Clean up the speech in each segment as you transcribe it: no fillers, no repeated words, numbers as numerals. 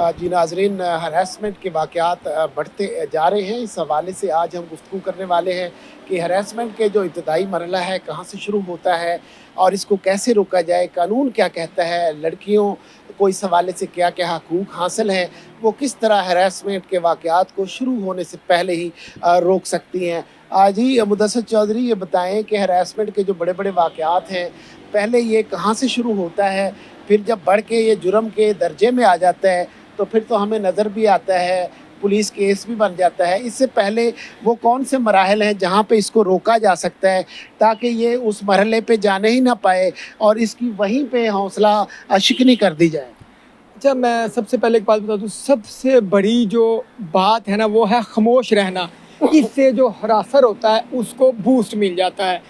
जी नाज़रीन, हरासमेंट के वाक़यात बढ़ते जा रहे हैं। इस हवाले से आज हम गुफ्तगू करने वाले हैं कि हरासमेंट के जो इब्तदाई मरहला है, कहाँ से शुरू होता है और इसको कैसे रोका जाए, कानून क्या कहता है, लड़कियों को इस हवाले से क्या-क्या हकूक़ हासिल हैं, वो किस तरह हरासमेंट के वाक़यात को शुरू होने से पहले ही रोक सकती हैं। जी मुदस्सिर चौधरी, ये बताएँ कि हरासमेंट के जो बड़े-बड़े वाक़यात हैं, पहले ये कहाँ से शुरू होता है? फिर जब बढ़ के ये जुर्म के दर्जे में आ जाता है, तो फिर तो हमें नज़र भी आता है, पुलिस केस भी बन जाता है। इससे पहले वो कौन से मराहिल हैं जहाँ पे इसको रोका जा सकता है, ताकि ये उस मरहले पे जाने ही ना पाए और इसकी वहीं पे हौसला शिकनी कर दी जाए? अच्छा, मैं सबसे पहले एक बात बता दूँ, सबसे बड़ी जो बात है ना, वो है ख़ामोश रहना। इससे जो हरासर होता है, उसको बूस्ट मिल जाता है।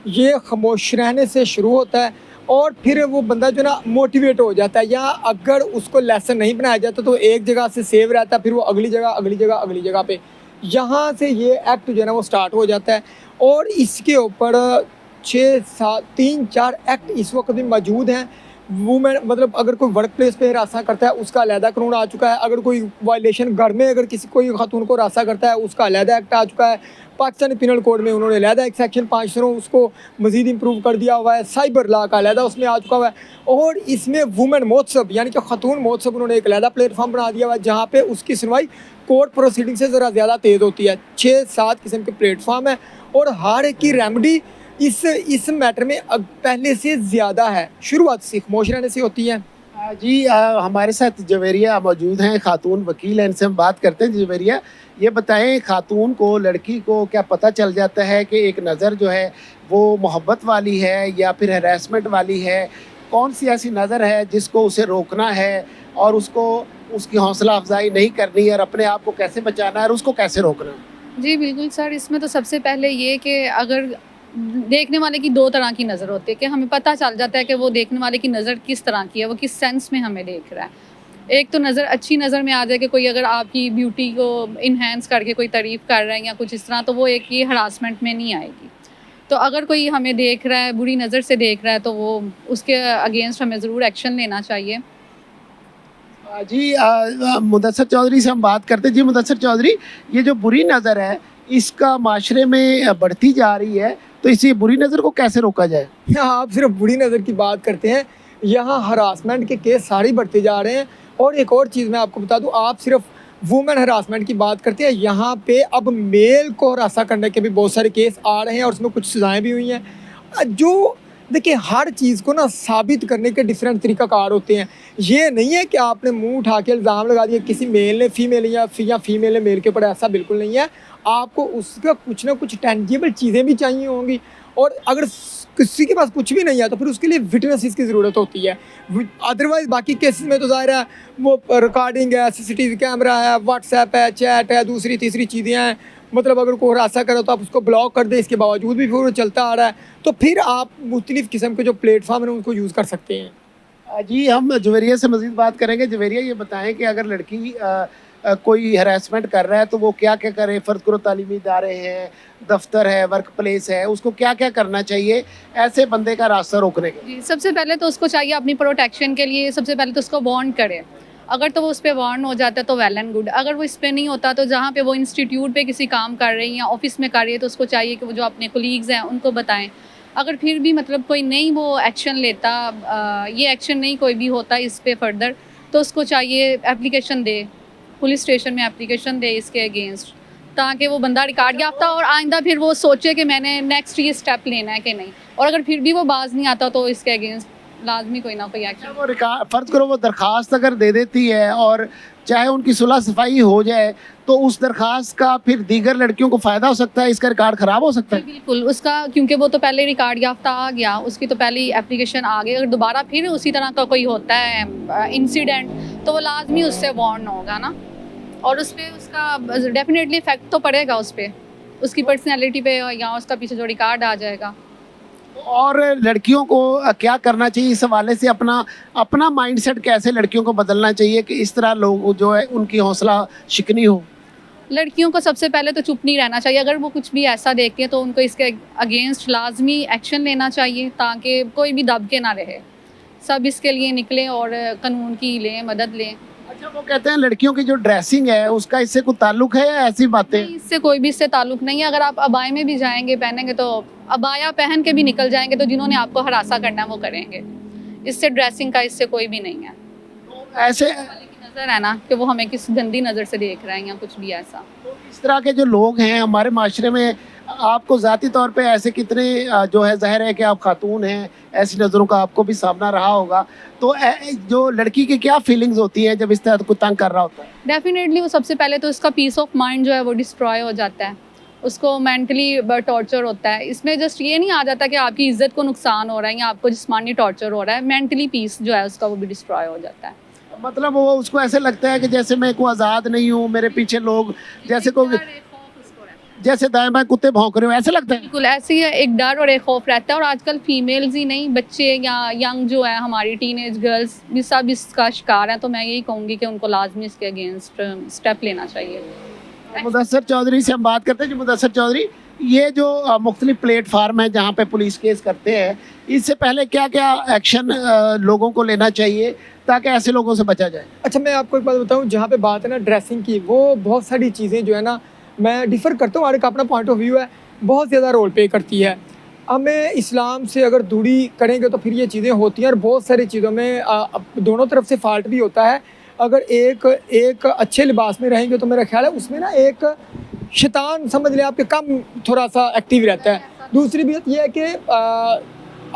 ये ख़ामोश रहने से शुरू होता है और फिर वो बंदा जो ना मोटिवेट हो जाता है, या अगर उसको लेसन नहीं बनाया जाता तो एक जगह से सेव रहता है, फिर वो अगली जगह, अगली जगह, अगली जगह पे यहाँ से ये एक्ट जो है ना वो स्टार्ट हो जाता है। और इसके ऊपर 6-7 3-4 एक्ट इस वक्त भी मौजूद हैं। वूमेन मतलब अगर कोई वर्क प्लेस पे हरासा करता है, उसका अलहदा कानून आ चुका है। अगर कोई वायलेशन घर में अगर किसी कोई खातून को हरासा करता है, उसका अलहदा एक्ट आ चुका है। पाकिस्तानी पिनल कोड में उन्होंने अलहदा एक सेक्शन 5 उसको मज़ीद इम्प्रूव कर दिया हुआ है। साइबर लॉ का अलहदा उसमें आ चुका हुआ है। और इसमें वुमेन महोत्सव यानी कि खातून महोत्सव उन्होंने एक अलहदा प्लेटफॉर्म बना दिया हुआ है, जहाँ पे उसकी सुनवाई कोर्ट प्रोसीडिंग से ज़रा ज़्यादा तेज़ होती है। 6-7 किस्म के प्लेटफॉर्म है और हर एक की रेमेडी इस मैटर में पहले से ज़्यादा है। शुरुआत से खामोश रहने से होती है। जी हमारे साथ जवेरिया मौजूद हैं, खातून वकील हैं, इनसे हम बात करते हैं। जवेरिया, ये बताएं, खातून को, लड़की को क्या पता चल जाता है कि एक नज़र जो है वो मोहब्बत वाली है या फिर हरासमेंट वाली है? कौन सी ऐसी नज़र है जिसको उसे रोकना है और उसको उसकी हौसला अफजाई नहीं करनी है और अपने आप को कैसे बचाना है और उसको कैसे रोकना है? जी, बिल्कुल सर, इसमें तो सबसे पहले ये कि अगर देखने वाले की 2 तरह की नज़र होती है कि हमें पता चल जाता है कि वो देखने वाले की नज़र किस तरह की है, वो किस सेंस में हमें देख रहा है। एक तो नज़र अच्छी नज़र में आ जाए कि कोई अगर आपकी ब्यूटी को इन्हेंस करके कोई तारीफ़ कर रहा है या कुछ इस तरह, तो वो एक ये हरासमेंट में नहीं आएगी। तो अगर कोई हमें देख रहा है, बुरी नज़र से देख रहा है, तो वो उसके अगेंस्ट हमें ज़रूर एक्शन लेना चाहिए। जी मुदस्सिर चौधरी से हम बात करते हैं। जी मुदस्सिर चौधरी, ये जो बुरी नज़र है, इसका माशरे में बढ़ती जा रही है, तो इसी बुरी नज़र को कैसे रोका जाए? आप सिर्फ बुरी नज़र की बात करते हैं, यहाँ हरासमेंट के केस सारे बढ़ते जा रहे हैं। और एक और चीज़ मैं आपको बता दूँ, आप सिर्फ वुमेन हरासमेंट की बात करते हैं, यहाँ पे अब मेल को हरासा करने के भी बहुत सारे केस आ रहे हैं और उसमें कुछ सज़ाएँ भी हुई हैं। जो देखिए, हर चीज़ को ना साबित करने के डिफरेंट तरीक़ाकार होते हैं। ये नहीं है कि आपने मुँह उठा के इल्ज़ाम लगा दिया किसी मेल ने फ़ीमेल या फ़ीमेल ने मेल के ऊपर, ऐसा बिल्कुल नहीं है। आपको उसका कुछ ना कुछ टेंजिबल चीज़ें भी चाहिए होंगी, और अगर किसी के पास कुछ भी नहीं है तो फिर उसके लिए विटनेसेस की ज़रूरत होती है। अदरवाइज़ बाकी केसेस में तो ज़ाहिर है वो रिकॉर्डिंग है, सीसीटीवी कैमरा है, व्हाट्सएप है, चैट है, दूसरी तीसरी चीज़ें हैं। मतलब अगर कोई हरासा करे तो आप उसको ब्लॉक कर दें, इसके बावजूद भी फिर वो चलता आ रहा है, तो फिर आप मुख्तलिफ़ किस्म के जो प्लेटफॉर्म हैं उनको यूज़ कर सकते हैं। जी हम जवेरिया से मज़ीद बात करेंगे। जवेरिया, ये बताएं कि अगर लड़की कोई हरासमेंट कर रहा है तो वो क्या-क्या करे? फ़र्ज़ करो तालीमी इदारे हैं, दफ्तर है, वर्क प्लेस है, उसको क्या-क्या करना चाहिए ऐसे बंदे का रास्ता रोकने के? जी, सबसे पहले तो उसको चाहिए अपनी प्रोटेक्शन के लिए, सबसे पहले तो उसको वार्न करे। अगर तो वो उस पे वार्न हो जाता है तो वेल एंड गुड। अगर वो इस पे नहीं होता, तो जहाँ पे वो इंस्टीट्यूट पे किसी काम कर रही हैं या ऑफिस में कर रही है, तो उसको चाहिए कि वो जो अपने कोलीग्स हैं उनको बताएं। अगर फिर भी मतलब कोई नहीं वो एक्शन लेता, ये एक्शन नहीं कोई भी होता इस पे फर्दर, तो उसको चाहिए एप्लीकेशन दे, पुलिस स्टेशन में एप्लीकेशन दे इसके अगेंस्ट, ताकि वो बंदा रिकॉर्ड याफ्ता और आइंदा फिर वो सोचे कि मैंने नेक्स्ट ये स्टेप लेना है कि नहीं। और अगर फिर भी वो बाज नहीं आता, तो इसके अगेंस्ट लाजमी कोई ना कोई एक्शन। वो फ़र्ज़ करो वो दरख्वास्त अगर दे देती है और चाहे उनकी सुलह सफाई हो जाए, तो उस दरख्वास्त का फिर दीगर लड़कियों को फ़ायदा हो सकता है, इसका रिकॉर्ड ख़राब हो सकता है? बिल्कुल, उसका क्योंकि वो तो पहले रिकॉर्ड याफ्ता आ गया, उसकी तो पहले ही एप्लीकेशन आ गई। अगर दोबारा फिर उसी तरह का कोई होता है इंसिडेंट, तो वो लाजमी उससे वार्न होगा ना, और उस पर उसका डेफिनेटली इफेक्ट तो पड़ेगा उस पर, उसकी पर्सनैलिटी पे, या उसका पीछे जो रिकॉर्ड आ जाएगा। और लड़कियों को क्या करना चाहिए इस हवाले से? अपना अपना माइंडसेट कैसे लड़कियों को बदलना चाहिए कि इस तरह लोग जो है उनकी हौसला शिकनी हो? लड़कियों को सबसे पहले तो चुप नहीं रहना चाहिए। अगर वो कुछ भी ऐसा देखती हैं तो उनको इसके अगेंस्ट लाजमी एक्शन लेना चाहिए, ताकि कोई भी दब के ना रहे। सब इसके लिए निकलें और कानून की लें, मदद लें। अच्छा, वो कहते हैं लड़कियों की जो ड्रेसिंग है उसका इससे कोई ताल्लुक है या ऐसी बातें? नहीं, इससे कोई भी इससे ताल्लुक नहीं है। अगर आप अबाए में भी जाएंगे पहनेंगे तो अबाया पहन के भी निकल जाएंगे तो जिन्होंने आपको हरासा करना है वो करेंगे। इससे ड्रेसिंग का इससे कोई भी नहीं है। तो ऐसे वाले की नज़र है ना कि वो हमें किस गंदी नज़र से देख रहे हैं या कुछ भी ऐसा। तो इस तरह के जो लोग हैं हमारे माशरे में, आपको ज़ाती तौर पे ऐसे कितने जो है, ज़ाहिर है कि आप खातून हैं, ऐसी नज़रों का आपको भी सामना रहा होगा, तो जो लड़की की क्या फीलिंग्स होती हैं जब इस तरह को तंग कर रहा होता है? डेफिनेटली वो सबसे पहले तो उसका पीस ऑफ माइंड जो है वो डिस्ट्रॉय हो जाता है, उसको मेंटली टॉर्चर होता है। इसमें जस्ट ये नहीं आ जाता कि आपकी इज्जत को नुकसान हो रहा है या आपको जिस्मानी टॉर्चर हो रहा है, मेंटली पीस जो है उसका वो भी डिस्ट्रॉय हो जाता है। मतलब वो उसको ऐसे लगता है कि जैसे मैं को आज़ाद नहीं हूँ, मेरे पीछे लोग जैसे कोई, जैसे दाएं बाएं कुत्ते भौंक रहे हो, ऐसे लगता है। बिल्कुल ऐसे ही है, एक डर और एक खौफ रहता है। और आजकल फीमेल्स ही नहीं, बच्चे या यंग जो है हमारी टीनेज गर्ल्स भी सब इसका शिकार हैं। तो मैं यही कहूँगी कि उनको लाजमी इसके अगेंस्ट स्टेप लेना चाहिए। मुदस्सर चौधरी से हम बात करते हैं। जी मुदस्सर चौधरी, ये जो मुख्तलिफ प्लेटफार्म है जहाँ पे पुलिस केस करते हैं, इससे पहले क्या क्या एक्शन लोगों को लेना चाहिए ताकि ऐसे लोगों से बचा जाए? अच्छा, मैं आपको एक बात बताऊं, जहाँ पे बात है ना ड्रेसिंग की, वो बहुत सारी चीज़ें जो है ना, मैं डिफ़र करता हूँ, हर एक अपना पॉइंट ऑफ व्यू है, बहुत ज़्यादा रोल प्ले करती है। हमें इस्लाम से अगर दूरी करेंगे तो फिर ये चीज़ें होती हैं, और बहुत सारी चीज़ों में दोनों तरफ से फ़ाल्ट भी होता है। अगर एक अच्छे लिबास में रहेंगे तो मेरा ख्याल है उसमें ना एक शैतान समझ लें आपके कम थोड़ा सा एक्टिव रहता है। दूसरी बात यह है कि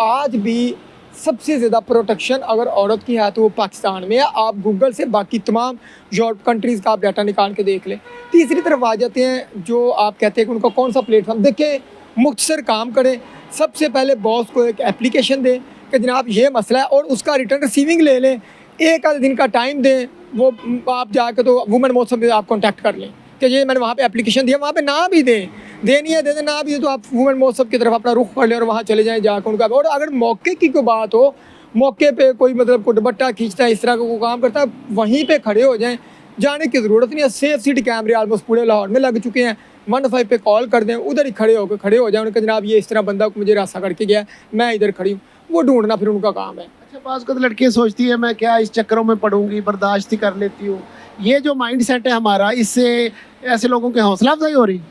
आज भी सबसे ज़्यादा प्रोटेक्शन अगर औरत की है तो वो पाकिस्तान में है। आप गूगल से बाकी तमाम यूरोप कंट्रीज़ का आप डाटा निकाल के देख लें। तीसरी तरफ आ जाते हैं जो आप कहते हैं कि उनका कौन सा प्लेटफॉर्म, देखें मुख्तसर काम करें। सबसे पहले बॉस को एक एप्लीकेशन दें कि जनाब ये मसला है, और उसका रिटर्न रिसीविंग ले लें। एक आधे दिन का टाइम दें, वो आप जाकर तो वुमेन मोहत्सव में आप कॉन्टैक्ट कर लें कि ये मैंने वहाँ पे एप्लीकेशन दिया, वहाँ पे ना भी दें, देनी है दे दें, ना भी है तो आप वुमेन मोहत्सव की तरफ अपना रुख कर लें और वहाँ चले जाएं जाकर उनका। और अगर मौके की कोई बात हो, मौके पे कोई मतलब कोई दुपट्टा खींचता है, इस तरह का कोई काम करता है, वहीं पे खड़े हो जाएं, जाने की ज़रूरत नहीं है। सेफ सिटी कैमरे ऑलमोस्ट पूरे लाहौर में लग चुके हैं। 15 पे कॉल कर दें, उधर ही खड़े हो जाए उनका, जनाब ये इस तरह बंदा को मुझे रास्ता करके गया, मैं इधर खड़ी हूँ, वो ढूंढना फिर उनका काम है। अच्छा, बाज़ को तो लड़कियाँ सोचती है मैं क्या इस चक्करों में पड़ूंगी, बर्दाश्त ही कर लेती हूँ। ये जो माइंड सेट है हमारा, इससे ऐसे लोगों की हौसला अफजाई हो रही?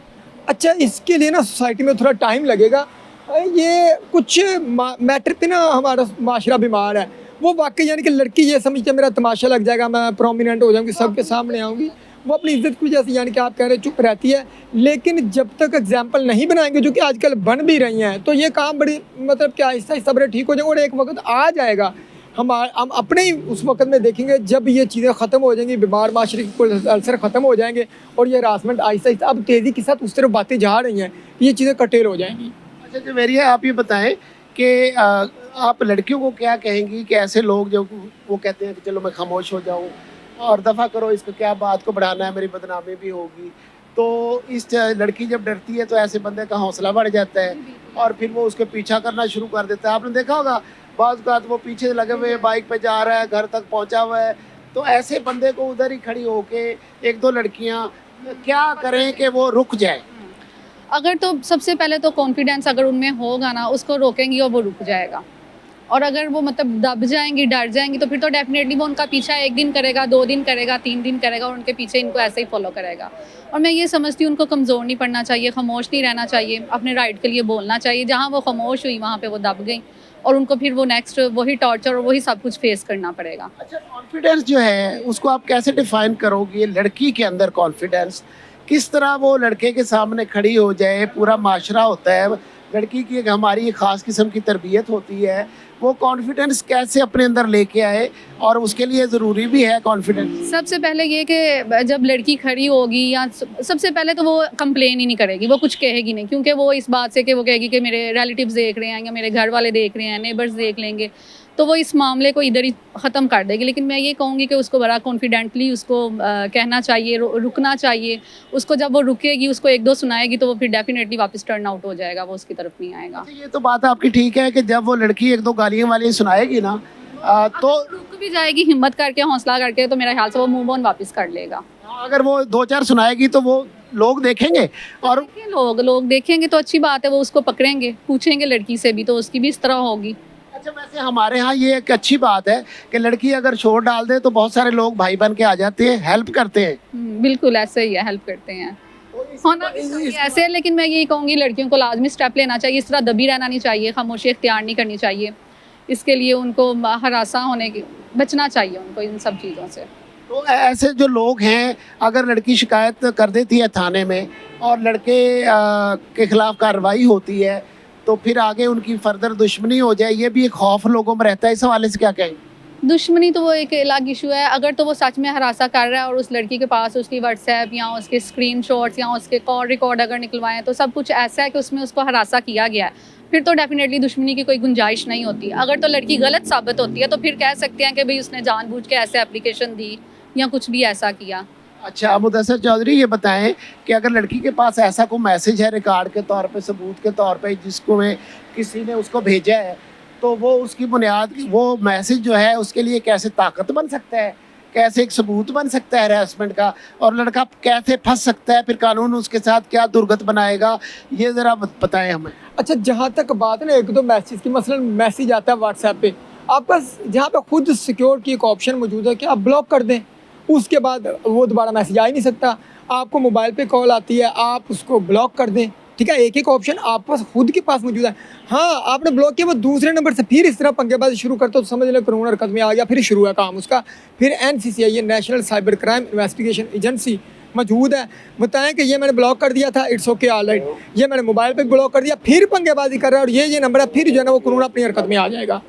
अच्छा, इसके लिए ना सोसाइटी में थोड़ा टाइम लगेगा। ये कुछ मैटर पे ना हमारा माशरा बीमार है। वो वाकई यानी कि लड़की ये समझते मेरा तमाशा लग जाएगा, मैं प्रोमिनेंट हो जाऊँगी, सबके सामने आऊँगी, वो अपनी इज्जत की वजह से यानी कि आप कह रहे चुप रहती है। लेकिन जब तक एग्जाम्पल नहीं बनाएंगे, जो कि आजकल बन भी रही हैं, तो ये काम बड़ी मतलब कि आहिस्ता आहिस्ता बड़े ठीक हो जाएंगे। और एक वक्त आ जाएगा हम अपने ही उस वक्त में देखेंगे जब ये चीज़ें ख़त्म हो जाएंगी, बीमार माशरे के अल्सर ख़त्म हो जाएंगे, और ये हरासमेंट आहिस्ता आहिस्ता अब तेज़ी के साथ उस तरफ बातें जा रही हैं, ये चीज़ें कटेल हो जाएंगी। अच्छा जवेरिया, आप ये बताएं कि आप लड़कियों को क्या कहेंगी कि ऐसे लोग जो वो कहते हैं कि चलो मैं खामोश हो जाऊं और दफ़ा करो, इसको क्या बात को बढ़ाना है, मेरी बदनामी भी होगी। तो इस लड़की जब डरती है तो ऐसे बंदे का हौसला बढ़ जाता है और फिर वो उसके पीछा करना शुरू कर देता है। आपने देखा होगा बाज़ बात वो पीछे लगे हुए बाइक पे जा रहा है, घर तक पहुंचा हुआ है, तो ऐसे बंदे को उधर ही खड़ी होके एक दो लड़कियां क्या करें कि वो रुक जाए? अगर तो सबसे पहले तो कॉन्फिडेंस अगर उनमें होगा ना, उसको रोकेंगी और वो रुक जाएगा। और अगर वो मतलब दब जाएंगी, डर जाएंगी, तो फिर तो डेफिनेटली वो उनका पीछा 1 दिन करेगा, 2 दिन करेगा, 3 दिन करेगा, और उनके पीछे इनको ऐसे ही फॉलो करेगा। और मैं ये समझती हूँ उनको कमज़ोर नहीं पड़ना चाहिए, खामोश नहीं रहना चाहिए, अपने राइट के लिए बोलना चाहिए। जहाँ वो खामोश हुई वहाँ पे वो दब गई, और उनको फिर वो नेक्स्ट वही टॉर्चर और वही सब कुछ फेस करना पड़ेगा। अच्छा, कॉन्फिडेंस जो है उसको आप कैसे डिफाइन करोगे? लड़की के अंदर कॉन्फिडेंस किस तरह वो लड़के के सामने खड़ी हो जाए? पूरा माशरा होता है, लड़की की एक हमारी ख़ास किस्म की तरबियत होती है, वो कॉन्फिडेंस कैसे अपने अंदर लेके आए? और उसके लिए ज़रूरी भी है कॉन्फिडेंस। सबसे पहले ये कि जब लड़की खड़ी होगी, या सबसे पहले तो वो कंप्लेन ही नहीं करेगी, वो कुछ कहेगी नहीं, क्योंकि वो इस बात से कि वो कहेगी कि मेरे रिलेटिव्स देख रहे हैं या मेरे घर वाले देख रहे हैं, नेबर्स देख लेंगे, तो वो इस मामले को इधर ही ख़त्म कर देगी। लेकिन मैं ये कहूँगी कि उसको बड़ा कॉन्फिडेंटली उसको कहना चाहिए, रुकना चाहिए। उसको जब वो रुकेगी, उसको 1-2 सुनाएगी, तो वो फिर डेफिनेटली वापस टर्न आउट हो जाएगा, वो उसकी तरफ नहीं आएगा। ये तो बात आपकी ठीक है कि जब वो लड़की 1-2 गालियाँ वाली सुनाएगी ना, तो रुक भी जाएगी हिम्मत करके, हौसला करके, तो मेरा ख्याल से वो मूव ऑन वापस कर लेगा। अगर वो 2-4 सुनाएगी तो वो लोग देखेंगे, और लोग देखेंगे तो अच्छी बात है, वो उसको पकड़ेंगे, पूछेंगे लड़की से भी, तो उसकी भी इस तरह होगी। अच्छा वैसे हमारे यहाँ ये एक अच्छी बात है कि लड़की अगर शोर डाल दे तो बहुत सारे लोग भाई बन के आ जाते हैं, हेल्प करते हैं। बिल्कुल ऐसे ही है, हेल्प करते हैं। होना भी चाहिए ऐसे, लेकिन मैं यही कहूँगी लड़कियों को लाजमी स्टेप लेना चाहिए, इस तरह दबी रहना नहीं चाहिए, खामोशी इख्तियार नहीं करनी चाहिए। इसके लिए उनको हरासा होने की बचना चाहिए उनको इन सब चीज़ों से। तो ऐसे जो लोग हैं, अगर लड़की शिकायत कर देती है थाने में और लड़के के खिलाफ कार्रवाई होती है तो फिर आगे उनकी फर्दर दुश्मनी हो जाए, ये भी एक खौफ लोगों में रहता है। इस हवाले से क्या कहेंगे? दुश्मनी तो वो एक अलग इशू है। अगर तो वो सच में हरासा कर रहा है और उस लड़की के पास उसकी व्हाट्सएप या उसके स्क्रीनशॉट्स या उसके कॉल रिकॉर्ड अगर निकलवाएं तो सब कुछ ऐसा है कि उसमें उसको हरासा किया गया है, फिर तो डेफिनेटली दुश्मनी की कोई गुंजाइश नहीं होती। अगर तो लड़की गलत साबित होती है तो फिर कह सकते हैं कि भाई उसने जानबूझ के ऐसे एप्लीकेशन दी या कुछ भी ऐसा किया। अच्छा मुदस्सर चौधरी, ये बताएं कि अगर लड़की के पास ऐसा कोई मैसेज है रिकॉर्ड के तौर पे, सबूत के तौर पे, जिसको में किसी ने उसको भेजा है, तो वो उसकी बुनियाद, वो मैसेज जो है उसके लिए कैसे ताकत बन सकता है, कैसे एक सबूत बन सकता है हरासमेंट का, और लड़का कैसे फंस सकता है, फिर कानून उसके साथ क्या दुर्गत बनाएगा, ये ज़रा बताएं हमें। अच्छा, जहाँ तक बात है ना एक दो मैसेज की, मसलन मैसेज आता है व्हाट्सएप पे, आप बस जहाँ पे खुद सिक्योर की एक ऑप्शन मौजूद है कि आप ब्लॉक कर दें, उसके बाद वो दोबारा मैसेज आ ही नहीं सकता। आपको मोबाइल पे कॉल आती है, आप उसको ब्लॉक कर दें, ठीक है। एक एक ऑप्शन आप पास खुद के पास मौजूद है। हाँ, आपने ब्लॉक किया, वो दूसरे नंबर से फिर इस तरह पंगेबाजी शुरू करते तो समझ लें कानून हरकत में आ गया, फिर शुरू है काम उसका। फिर NCCI, national cyber crime investigation agency मौजूद है, बताएं कि ये मैंने ब्लॉक कर दिया था, इट्स ओके ऑलराइट, ये मैंने मोबाइल पे ब्लॉक कर दिया, फिर पंगेबाजी कर रहा है और ये नंबर है, फिर जो है ना वो कानून अपनी हरकत में आ जाएगा।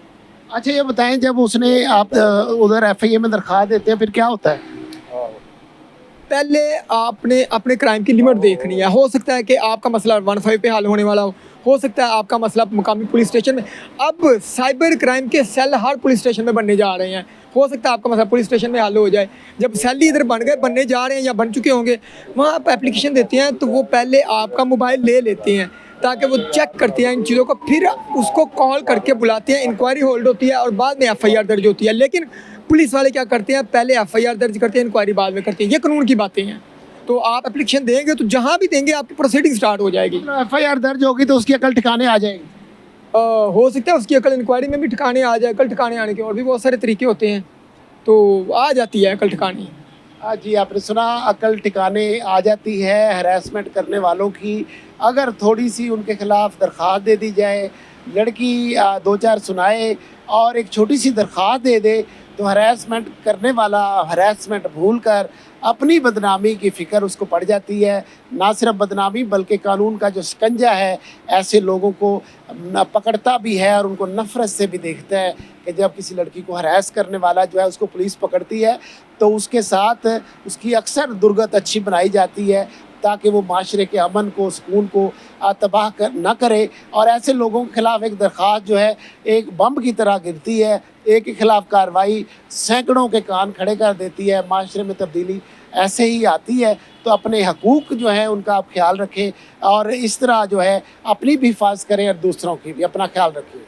अच्छा ये बताएं, जब उसने आप उधर FIA में दरख्वास्त देते हैं फिर क्या होता है? पहले आपने अपने क्राइम की लिमिट देखनी है। हो सकता है कि आपका मसला 15 पे हल होने वाला हो सकता है आपका मसला मुकामी पुलिस स्टेशन में। अब साइबर क्राइम के सेल हर पुलिस स्टेशन में बनने जा रहे हैं, हो सकता है आपका मसला पुलिस स्टेशन में हल हो जाए। जब सेल ही इधर बनने जा रहे हैं या बन चुके होंगे, वहाँ आप एप्लीकेशन देते हैं तो वो पहले आपका मोबाइल ले लेते हैं ताकि वो चेक करते हैं इन चीज़ों को, फिर उसको कॉल करके बुलाते हैं, इंक्वायरी होल्ड होती है और बाद में FIR दर्ज होती है। लेकिन पुलिस वाले क्या करते हैं, पहले FIR दर्ज करते हैं, इंक्वायरी बाद में करते हैं। ये कानून की बातें हैं। तो आप एप्लीकेशन देंगे तो जहाँ भी देंगे आपकी प्रोसीडिंग स्टार्ट हो जाएगी। FIR दर्ज होगी तो उसकी अकल ठिकाने आ जाएगी। हो सकता है उसकी अकल इंक्वायरी में भी ठिकाने आ जाए। अकल ठिकाने आने के और भी बहुत सारे तरीके होते हैं, तो आ जाती है अकल ठिकाने। जी आपने सुना, अकल ठिकाने आ जाती है हरासमेंट करने वालों की। अगर थोड़ी सी उनके खिलाफ दरख्वास्त दे दी जाए, लड़की दो चार सुनाए और एक छोटी सी दरख्वास्त दे दे तो हरासमेंट करने वाला हरासमेंट भूल कर अपनी बदनामी की फ़िक्र उसको पड़ जाती है। ना सिर्फ बदनामी बल्कि कानून का जो शिकंजा है ऐसे लोगों को न पकड़ता भी है और उनको नफ़रत से भी देखता है कि जब किसी लड़की को हरास करने वाला जो है उसको पुलिस पकड़ती है तो उसके साथ उसकी अक्सर दुर्गत अच्छी बनाई जाती है ताकि वो माशरे के अमन को, सुकून को तबाह ना करे। और ऐसे लोगों के ख़िलाफ़ एक दरख्वास्त जो है एक बम की तरह गिरती है, एक के ख़िलाफ़ कार्रवाई सैकड़ों के कान खड़े कर देती है, माशरे में तब्दीली ऐसे ही आती है। तो अपने हकूक़ जो है उनका आप ख्याल रखें और इस तरह जो है अपनी भी हिफाज़त करें और दूसरों की भी। अपना ख्याल रखें।